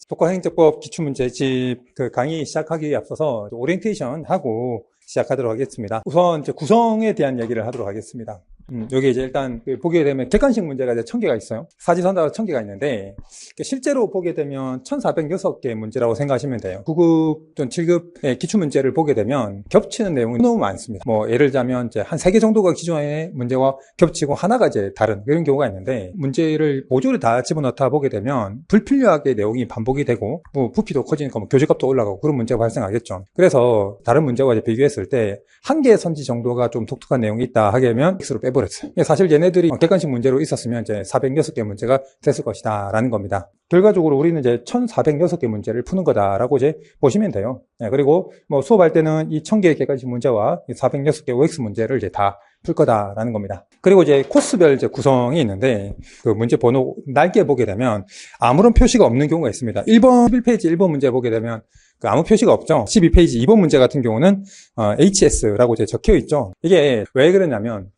독과행정법 기출문제집 그 강의 시작하기에 앞서서 오리엔테이션 하고 시작하도록 하겠습니다. 우선 이제 구성에 대한 얘기를 하도록 하겠습니다. 여기 이제 일단 보게 되면 객관식 문제가 이제 1000개가 있어요. 사지선다가 1000개가 있는데 실제로 보게 되면 1406개 문제라고 생각하시면 돼요. 9급 또는 7급의 기출문제를 보게 되면 겹치는 내용이 너무 많습니다. 뭐 예를 들자면 이제 한 3개 정도가 기존의 문제와 겹치고 하나가 이제 다른 이런 경우가 있는데 문제를 모조리 다 집어넣다 보게 되면 불필요하게 내용이 반복이 되고 뭐 부피도 커지니까 뭐 교재값도 올라가고 그런 문제가 발생하겠죠. 그래서 다른 문제와 이제 비교했을 때 한 개 선지 정도가 좀 독특한 내용이 있다 하게 되면 X로 빼버렸어요. 사실 얘네들이 객관식 문제로 있었으면 이제 406개 문제가 됐을 것이다 라는 겁니다. 결과적으로 우리는 이제 1406개 문제를 푸는 거다라고 이제 보시면 돼요. 그리고 뭐 수업할 때는 이 1000개의 객관식 문제와 406개 OX 문제를 이제 다 풀 거다라는 겁니다. 그리고 이제 코스별 이제 구성이 있는데 그 문제 번호 날개 보게 되면 아무런 표시가 없는 경우가 있습니다. 1번 11페이지 1번 문제 보게 되면 아무 표시가 없죠. 12페이지 2번 문제 같은 경우는 HS라고 이제 적혀 있죠. 이게 왜 그러냐면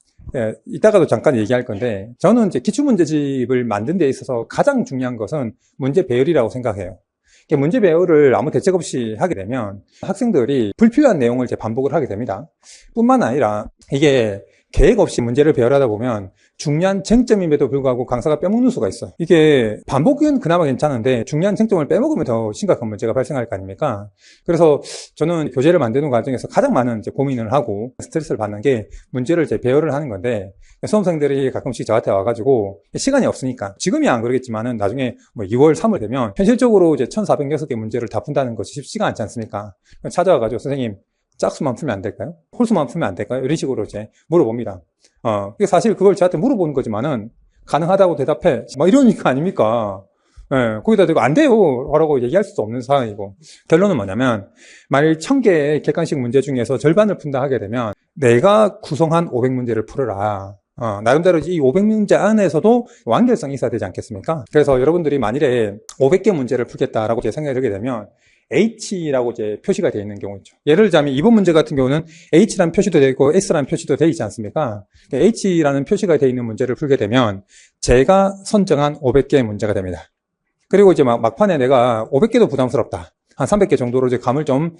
이따가도 잠깐 얘기할 건데 저는 이제 기출문제집을 만든 데 있어서 가장 중요한 것은 문제 배열이라고 생각해요. 문제 배열을 아무 대책 없이 하게 되면 학생들이 불필요한 내용을 이제 반복을 하게 됩니다. 뿐만 아니라 이게 계획 없이 문제를 배열하다 보면 중요한 쟁점임에도 불구하고 강사가 빼먹는 수가 있어요. 이게 반복은 그나마 괜찮은데 중요한 쟁점을 빼먹으면 더 심각한 문제가 발생할 거 아닙니까? 그래서 저는 교재를 만드는 과정에서 가장 많은 이제 고민을 하고 스트레스를 받는 게 문제를 이제 배열을 하는 건데 수험생들이 가끔씩 저한테 와가지고 시간이 없으니까 지금이야 안 그러겠지만은 나중에 뭐 2월, 3월 되면 현실적으로 이제 1406개 문제를 다 푼다는 것이 쉽지가 않지 않습니까? 찾아와가지고 선생님 짝수만 풀면 안 될까요? 홀수만 풀면 안 될까요? 이런 식으로 이제 물어봅니다. 사실 그걸 저한테 물어보는 거지만은 가능하다고 대답해. 막 이러니까 아닙니까? 거기다 대고 안 돼요. 라고 얘기할 수도 없는 상황이고. 결론은 뭐냐면, 만일 1000개의 객관식 문제 중에서 절반을 푼다 하게 되면, 내가 구성한 500문제를 풀어라. 나름대로 이 500문제 안에서도 완결성이 있어야 되지 않겠습니까? 그래서 여러분들이 만일에 500개 문제를 풀겠다라고 제 생각이 들게 되면, H라고 이제 표시가 되어 있는 경우 있죠. 예를 들자면 이번 문제 같은 경우는 H라는 표시도 되어 있고 S라는 표시도 되어 있지 않습니까? H라는 표시가 되어 있는 문제를 풀게 되면 제가 선정한 500개의 문제가 됩니다. 그리고 이제 막판에 내가 500개도 부담스럽다. 한 300개 정도로 이제 감을 좀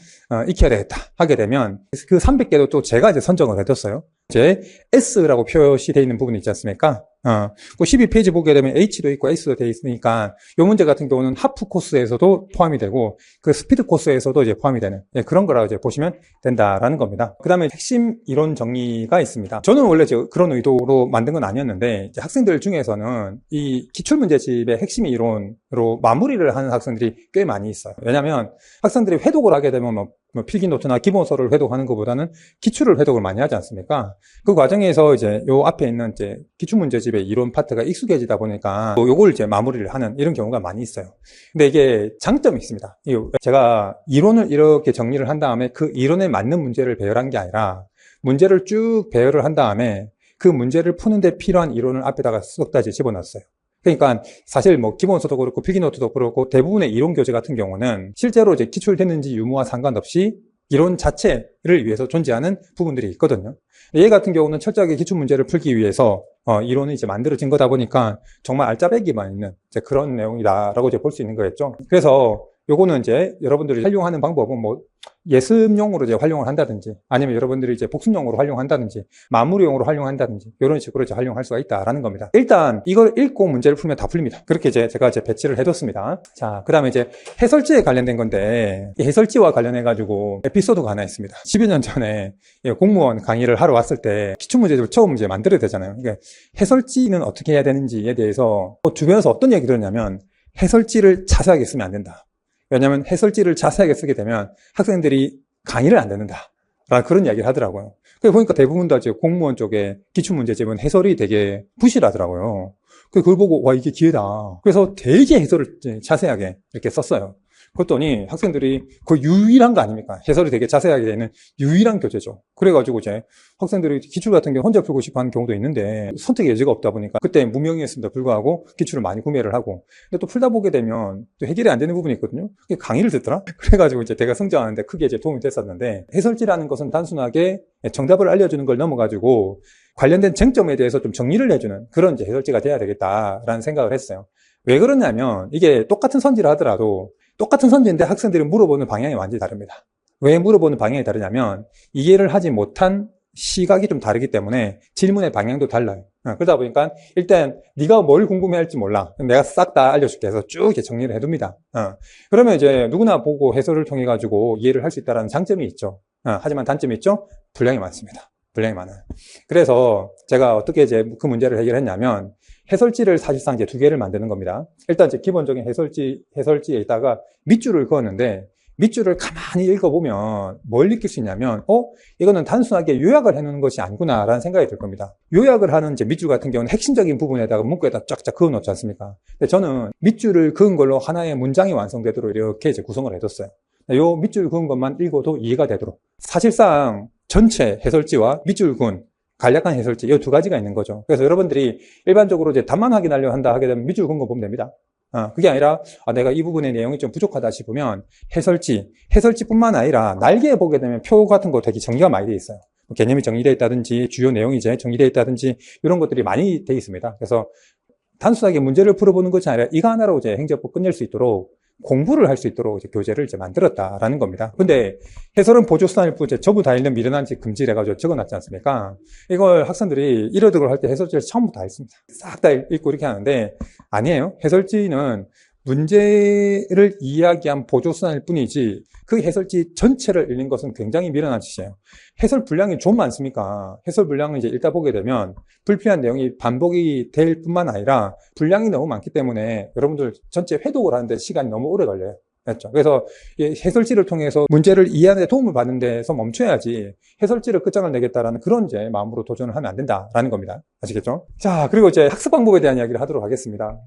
익혀야 되겠다 하게 되면 그 300개도 또 제가 이제 선정을 해뒀어요. 이제 S라고 표시되어 있는 부분이 있지 않습니까? 그 12페이지 보게 되면 H도 있고 S도 되어 있으니까 이 문제 같은 경우는 하프 코스에서도 포함이 되고 그 스피드 코스에서도 이제 포함이 되는 그런 거라고 이제 보시면 된다라는 겁니다. 그 다음에 핵심 이론 정리가 있습니다. 저는 원래 그런 의도로 만든 건 아니었는데 이제 학생들 중에서는 이 기출문제집의 핵심 이론으로 마무리를 하는 학생들이 꽤 많이 있어요. 왜냐하면 학생들이 회독을 하게 되면 뭐 필기 노트나 기본서를 회독하는 것보다는 기출을 회독을 많이 하지 않습니까? 그 과정에서 이제 요 앞에 있는 이제 기출문제집의 이론 파트가 익숙해지다 보니까 요걸 이제 마무리를 하는 이런 경우가 많이 있어요. 근데 이게 장점이 있습니다. 제가 이론을 이렇게 정리를 한 다음에 그 이론에 맞는 문제를 배열한 게 아니라 문제를 쭉 배열을 한 다음에 그 문제를 푸는데 필요한 이론을 앞에다가 쏙 다 집어넣었어요. 그러니까 사실 뭐 기본서도 그렇고 필기노트도 그렇고 대부분의 이론 교재 같은 경우는 실제로 이제 기출됐는지 유무와 상관없이 이론 자체를 위해서 존재하는 부분들이 있거든요. 얘 같은 경우는 철저하게 기출 문제를 풀기 위해서 이론이 이제 만들어진 거다 보니까 정말 알짜배기만 있는 이제 그런 내용이다라고 이제 볼 수 있는 거겠죠. 그래서 요거는 이제 여러분들이 활용하는 방법은 뭐 예습용으로 이제 활용을 한다든지 아니면 여러분들이 이제 복습용으로 활용한다든지 마무리용으로 활용한다든지 이런 식으로 이제 활용할 수가 있다라는 겁니다. 일단 이걸 읽고 문제를 풀면 다 풀립니다. 그렇게 이제 제가 이제 배치를 해뒀습니다. 자, 그 다음에 이제 해설지에 관련된 건데 이 해설지와 관련해 가지고 에피소드가 하나 있습니다. 10여 년 전에 공무원 강의를 하러 왔을 때 기출문제집을 처음 이제 만들어야 되잖아요. 그러니까 해설지는 어떻게 해야 되는지에 대해서 주변에서 어떤 얘기 들었냐면 해설지를 자세하게 쓰면 안 된다. 왜냐하면 해설지를 자세하게 쓰게 되면 학생들이 강의를 안 듣는다 라는 그런 이야기를 하더라고요. 그래서 보니까 대부분 다 이제 공무원 쪽에 기출문제집은 해설이 되게 부실하더라고요. 그걸 보고 와 이게 기회다. 그래서 되게 해설을 자세하게 이렇게 썼어요. 그랬더니 학생들이 그 유일한 거 아닙니까? 해설이 되게 자세하게 되는 유일한 교재죠. 그래가지고 이제 학생들이 기출 같은 경우 혼자 풀고 싶어 하는 경우도 있는데 선택의 여지가 없다 보니까 그때 무명이었음에도 불구하고 기출을 많이 구매를 하고 근데 또 풀다 보게 되면 또 해결이 안 되는 부분이 있거든요. 그게 강의를 듣더라? 그래가지고 이제 제가 성장하는데 크게 이제 도움이 됐었는데 해설지라는 것은 단순하게 정답을 알려주는 걸 넘어가지고 관련된 쟁점에 대해서 좀 정리를 해주는 그런 이제 해설지가 돼야 되겠다라는 생각을 했어요. 왜 그러냐면 이게 똑같은 선지를 하더라도 똑같은 선지인데 학생들이 물어보는 방향이 완전히 다릅니다. 왜 물어보는 방향이 다르냐면 이해를 하지 못한 시각이 좀 다르기 때문에 질문의 방향도 달라요. 그러다 보니까 일단 네가 뭘 궁금해할지 몰라. 내가 싹 다 알려줄게 해서 쭉 이렇게 정리를 해둡니다. 그러면 이제 누구나 보고 해설을 통해 가지고 이해를 할 수 있다는 장점이 있죠. 하지만 단점이 있죠. 분량이 많습니다. 분량이 많아요. 그래서 제가 어떻게 이제 그 문제를 해결했냐면 해설지를 사실상 이제 2개를 만드는 겁니다. 일단 이제 기본적인 해설지에다가 밑줄을 그었는데 밑줄을 가만히 읽어보면 뭘 느낄 수 있냐면, 이거는 단순하게 요약을 해놓는 것이 아니구나라는 생각이 들 겁니다. 요약을 하는 이제 밑줄 같은 경우는 핵심적인 부분에다가 문구에다 쫙쫙 그어 놓지 않습니까? 근데 저는 밑줄을 그은 걸로 하나의 문장이 완성되도록 이렇게 이제 구성을 해뒀어요. 요 밑줄 그은 것만 읽어도 이해가 되도록. 사실상 전체 해설지와 밑줄 그은 간략한 해설지, 이 2가지가 있는 거죠. 그래서 여러분들이 일반적으로 이제 답만 확인하려 한다 하게 되면 밑줄 그은 거 보면 됩니다. 그게 아니라 내가 이 부분의 내용이 좀 부족하다 싶으면 해설지뿐만 아니라 날개에 보게 되면 표 같은 거 되게 정리가 많이 돼 있어요. 개념이 정리되어 있다든지 주요 내용이 이제 정리되어 있다든지 이런 것들이 많이 돼 있습니다. 그래서 단순하게 문제를 풀어보는 것이 아니라 이거 하나로 이제 행정법 끝낼 수 있도록 공부를 할 수 있도록 이제 교재를 이제 만들었다라는 겁니다. 근데 해설은 보조수단일 뿐 전부 다 읽는 미련한지 금지를 해가지고 적어놨지 않습니까? 이걸 학생들이 1호득을 할 때 해설지를 처음부터 다 읽습니다. 싹 다 읽고 이렇게 하는데 아니에요. 해설지는 문제를 이야기한 보조수단일 뿐이지 그 해설지 전체를 읽는 것은 굉장히 미련한 짓이에요. 해설 분량이 좀 많습니까? 해설 분량을 이제 읽다 보게 되면 불필요한 내용이 반복이 될 뿐만 아니라 분량이 너무 많기 때문에 여러분들 전체 회독을 하는데 시간이 너무 오래 걸려요. 그렇죠? 그래서 해설지를 통해서 문제를 이해하는 데 도움을 받는 데서 멈춰야지 해설지를 끝장을 내겠다라는 그런 이제 마음으로 도전을 하면 안 된다라는 겁니다. 아시겠죠? 자, 그리고 이제 학습 방법에 대한 이야기를 하도록 하겠습니다.